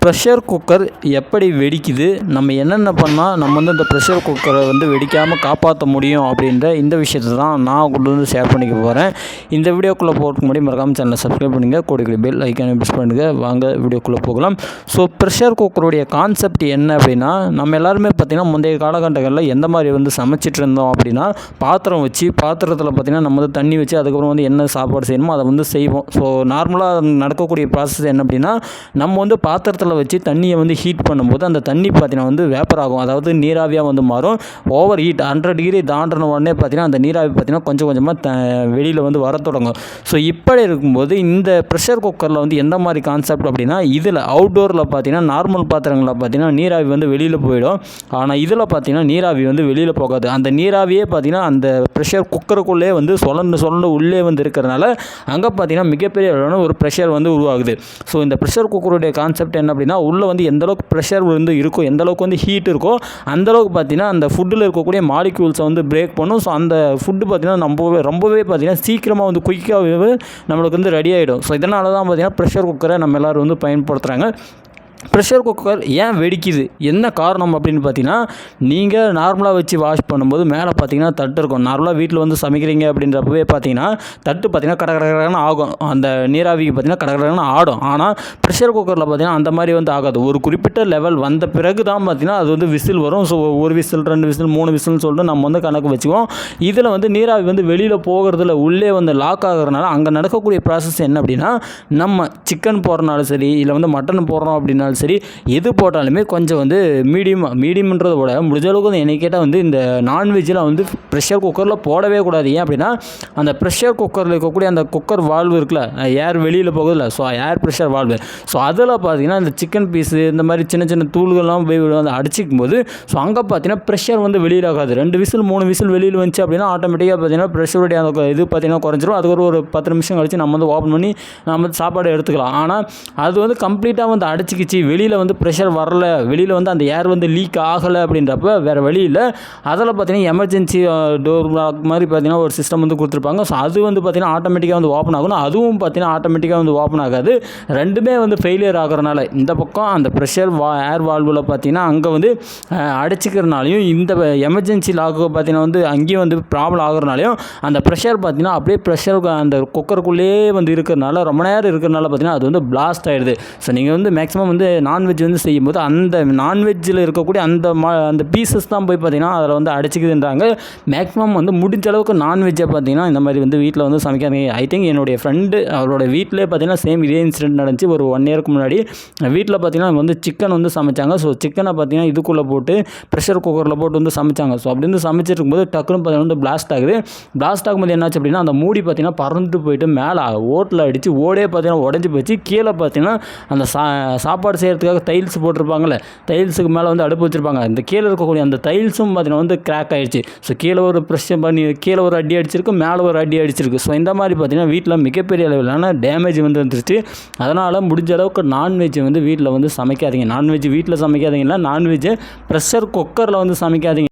Pressure cooker எப்படி வெடிக்குது, நம்ம என்னென்ன பண்ணால் நம்ம வந்து இந்த ப்ரெஷர் குக்கரை வந்து வெடிக்காமல் காப்பாற்ற முடியும் அப்படின்ற இந்த விஷயத்தை தான் நான் உங்களுக்கு வந்து ஷேர் பண்ணிக்க போகிறேன். இந்த வீடியோக்குள்ளே போகிறதுக்கு முன்னாடி மறக்காமல் சேனலை சப்ஸ்கிரைப் பண்ணுங்கள், கூடிய பெல் ஐக்கானை ப்ரெஸ் பண்ணுங்கள். வாங்க வீடியோக்குள்ளே போகலாம். ஸோ ப்ரெஷர் குக்கருடைய கான்செப்ட் என்ன அப்படின்னா, நம்ம எல்லாருமே பார்த்திங்கன்னா முந்தைய காலகட்டங்களில் எந்த மாதிரி வந்து சமைச்சிட்டு இருந்தோம் அப்படின்னா, பாத்திரம் வச்சு பாத்திரத்தில் பார்த்திங்கன்னா நம்ம வந்து தண்ணி வச்சு அதுக்கப்புறம் வந்து என்ன சாப்பாடு செய்யணுமோ அதை வந்து செய்வோம். ஸோ நார்மலாக நடக்கக்கூடிய ப்ராசஸ் என்ன அப்படின்னா, நம்ம வந்து பாத்திரத்தில் வச்சு தண்ணியை வந்து ஹீட் பண்ணும்போது அந்த தண்ணி பார்த்தீங்கன்னா வந்து வேப்பர் ஆகும், அதாவது நீராவியாக வந்து மாறும். ஓவர் ஹீட் 100 டிகிரி தாண்டின உடனே பார்த்தீங்கன்னா அந்த நீராவி பார்த்தீங்கன்னா கொஞ்சம் கொஞ்சமாக வெளியில் வந்து வர தொடங்கும். ஸோ இப்படி இருக்கும்போது இந்த ப்ரெஷர் குக்கரில் வந்து எந்த மாதிரி கான்செப்ட் அப்படின்னா, இதில் அவுட்டோரில் பார்த்தீங்கன்னா நார்மல் பாத்திரங்களில் பார்த்தீங்கன்னா நீராவி வந்து வெளியில் போயிடும். ஆனால் இதில் பார்த்தீங்கன்னா நீராவி வந்து வெளியில் போகாது. அந்த நீராவியே பார்த்தீங்கன்னா அந்த ப்ரெஷர் குக்கருக்குள்ளே வந்து சொலண்டு உள்ளே வந்து இருக்கிறனால அங்கே பார்த்தீங்கன்னா மிகப்பெரிய அளவான ஒரு ப்ரெஷர் வந்து உருவாகுது. ஸோ இந்த ப்ரெஷர் குக்கருடைய கான்செப்ட் என்ன அப்படின்னா, உள்ளே வந்து எந்தளவுக்கு ப்ரெஷர் வந்து இருக்கோ, எந்தளவுக்கு வந்து ஹீட் இருக்கோ அந்தளவுக்கு பார்த்தீங்கன்னா அந்த ஃபுட்டில் இருக்கக்கூடிய மாலிக்யூல்ஸை வந்து பிரேக் பண்ணும். ஸோ அந்த ஃபுட்டு பார்த்தீங்கன்னா ரொம்பவே பார்த்தீங்கன்னா சீக்கிரமாக வந்து குயிக்காகவே நம்மளுக்கு வந்து ரெடி ஆகிடும். ஸோ இதனால தான் பார்த்தீங்கன்னா ப்ரெஷர் குக்கரை நம்ம எல்லோரும் வந்து பயன்படுத்துகிறாங்க. ப்ரெஷர் குக்கர் ஏன் வெடிக்குது, என்ன காரணம் அப்படின்னு பார்த்தீங்கன்னா, நீங்கள் நார்மலாக வச்சு வாஷ் பண்ணும்போது மேலே பார்த்தீங்கன்னா தட்டு இருக்கும். நார்மலாக வீட்டில் வந்து சமைக்கிறீங்க அப்படின்றப்பவே பார்த்தீங்கன்னா தட்டு பார்த்தீங்கன்னா கடகடன்னு ஆகும். அந்த நீராவிக்கு பார்த்தீங்கன்னா கடகடன்னு ஆடும். ஆனால் ப்ரெஷர் குக்கரில் பார்த்தீங்கன்னா அந்த மாதிரி வந்து ஆகாது. ஒரு குறிப்பிட்ட லெவல் வந்த பிறகு தான் பார்த்தீங்கன்னா அது வந்து விசில் வரும். ஸோ 1 விசில் 2 விசில் 3 விசில்னு சொல்லிட்டு நம்ம வந்து கணக்கு வச்சுக்குவோம். இதில் வந்து நீராவி வந்து வெளியில் போகிறதுல உள்ளே வந்து லாக் ஆகிறதுனால அங்கே நடக்கக்கூடிய ப்ராசஸ் என்ன அப்படின்னா, நம்ம சிக்கன் போடுறனாலும் சரி, இல்லை வந்து மட்டன் போடுறோம் அப்படின்னா சரி, எது போட்டாலுமே கொஞ்சம் வந்து மீடியம்ன்றதை விட முடிஞ்ச அளவுக்கு வந்து என்னை கேட்டால் வந்து இந்த நான்வெஜ்ஜில் வந்து ப்ரெஷர் குக்கரில் போடவே கூடாது. ஏன் அப்படின்னா, அந்த ப்ரெஷர் குக்கரில் இருக்கக்கூடிய அந்த குக்கர் வால்வு இருக்குல்ல, ஏர் வெளியில் போகுதில்ல, so air pressure valve, so அதில் பார்த்தீங்கன்னா இந்த சிக்கன் பீஸு இந்த மாதிரி சின்ன சின்ன தூள்கள்லாம் போய் வந்து அடிச்சிக்கும் போது ஸோ அங்கே பார்த்தீங்கன்னா ப்ரெஷர் வந்து வெளியில் ஆகாது. 2 விசில் 3 விசில் வெளியில் வந்துச்சு அப்படின்னா ஆட்டோமேட்டிக்காக பார்த்தீங்கன்னா ப்ரெஷருடைய அந்த இது பார்த்தீங்கன்னா குறைஞ்சிரும். அதுக்கு ஒரு 10 நிமிஷம் கழிச்சு நம்ம வந்து ஓப்பன் பண்ணி நம்ம வந்து சாப்பாடு எடுத்துக்கலாம். ஆனால் அது வந்து கம்ப்ளீட்டாக வந்து அடிச்சிக்கிச்சு, வெளியில் வந்து ப்ரெஷர் வரல, வெளியில் வந்து அந்த ஏர் வந்து லீக் ஆகலை அப்படின்றப்ப வேறு வழி இல்லை. அதில் பார்த்தீங்கன்னா எமர்ஜென்சி டோர் லாக் மாதிரி பார்த்தீங்கன்னா ஒரு சிஸ்டம் வந்து கொடுத்துருப்பாங்க. ஸோ அது வந்து பார்த்தீங்கன்னா ஆட்டோமேட்டிக்காக வந்து ஓப்பன் ஆகணும். அதுவும் பார்த்தீங்கன்னா ஆட்டோமேட்டிக்காக வந்து ஓப்பன் ஆகாது. ரெண்டுமே வந்து ஃபெயிலியர் ஆகிறனால இந்த பக்கம் அந்த ப்ரெஷர் ஏர் வால்வில் பார்த்தீங்கன்னா அங்கே வந்து அடிச்சிக்கிறனாலையும், இந்த எமர்ஜென்சி லாக்கு பார்த்தீங்கன்னா வந்து அங்கேயும் வந்து ப்ராப்ளம் ஆகிறனாலையும் அந்த ப்ரெஷர் பார்த்தீங்கன்னா அப்படியே ப்ரெஷர் அந்த குக்கருக்குள்ளேயே வந்து இருக்கிறனால ரொம்ப நேரம் இருக்கிறனால பார்த்தீங்கன்னா அது வந்து பிளாஸ்ட் ஆகிடுது. ஸோ நீங்கள் வந்து மேக்ஸிமம் வந்து நான்வெஜ் வந்து செய்யும்போது அந்த நான்வெஜ்ஜில் இருக்கக்கூடிய அந்த பீசஸ் தான் போய் பார்த்திங்கன்னா அதில் வந்து அடிச்சிக்குதுன்றாங்க. மேக்ஸிமம் வந்து முடிஞ்ச அளவுக்கு நான்வெஜ்ஜை பார்த்திங்கன்னா இந்த மாதிரி வந்து வீட்டில் வந்து சமைக்காதீங்க. ஐ திங்க் என்னுடைய ஃப்ரெண்டு அவரோட வீட்டிலே பார்த்திங்கன்னா சேம் இதே இன்சிடென்ட் நடந்துச்சு. ஒரு 1 இயருக்கு முன்னாடி வீட்டில் பார்த்திங்கன்னா வந்து சிக்கன் வந்து சமைச்சாங்க. ஸோ சிக்கனை பார்த்திங்கன்னா இதுக்குள்ளே போட்டு ப்ரெஷர் குக்கரில் போட்டு வந்து சமைச்சாங்க. ஸோ அப்படி வந்து சமைச்சிட்டு இருக்கும்போது டக்குன்னு பார்த்திங்கன்னா வந்து பிளாஸ்ட் ஆகுது. பிளாஸ்ட் ஆகும்போது என்னாச்சு அப்படின்னா, அந்த மூடி பார்த்திங்கன்னா பறந்துட்டு போயிட்டு மேலே ஓட்டில் அடித்து ஓடே பார்த்திங்கன்னா உடஞ்சி போச்சு. கீழே பார்த்திங்கன்னா அந்த சாப்பாடு செய்கிறதுக்காக டைல்ஸ் போட்டிருப்பாங்கள்ல, டைல்ஸுக்கு மேலே வந்து அடுப்பு வச்சுருப்பாங்க. இந்த கீழே இருக்கக்கூடிய அந்த டைல்ஸும் பார்த்தீங்கன்னா வந்து கிராக் ஆகிடுச்சு. ஸோ கீழே ஒரு ப்ரெஷர் பண்ணி கீழே ஒரு அடி அடிச்சிருக்கு, மேலே ஒரு அடி அடிச்சிருக்கு. ஸோ இந்த மாதிரி பார்த்தீங்கன்னா வீட்டில் மிகப்பெரிய அளவிலான டேமேஜ் வந்து வந்துருச்சு. அதனால் முடிஞ்ச அளவுக்கு நான்வெஜ் வந்து வீட்டில் வந்து சமைக்காதீங்க. நான்வெஜ் வீட்டில் சமைக்காதீங்கன்னா, நான்வெஜ்ஜை ப்ரெஷர் குக்கரில் வந்து சமைக்காதீங்க.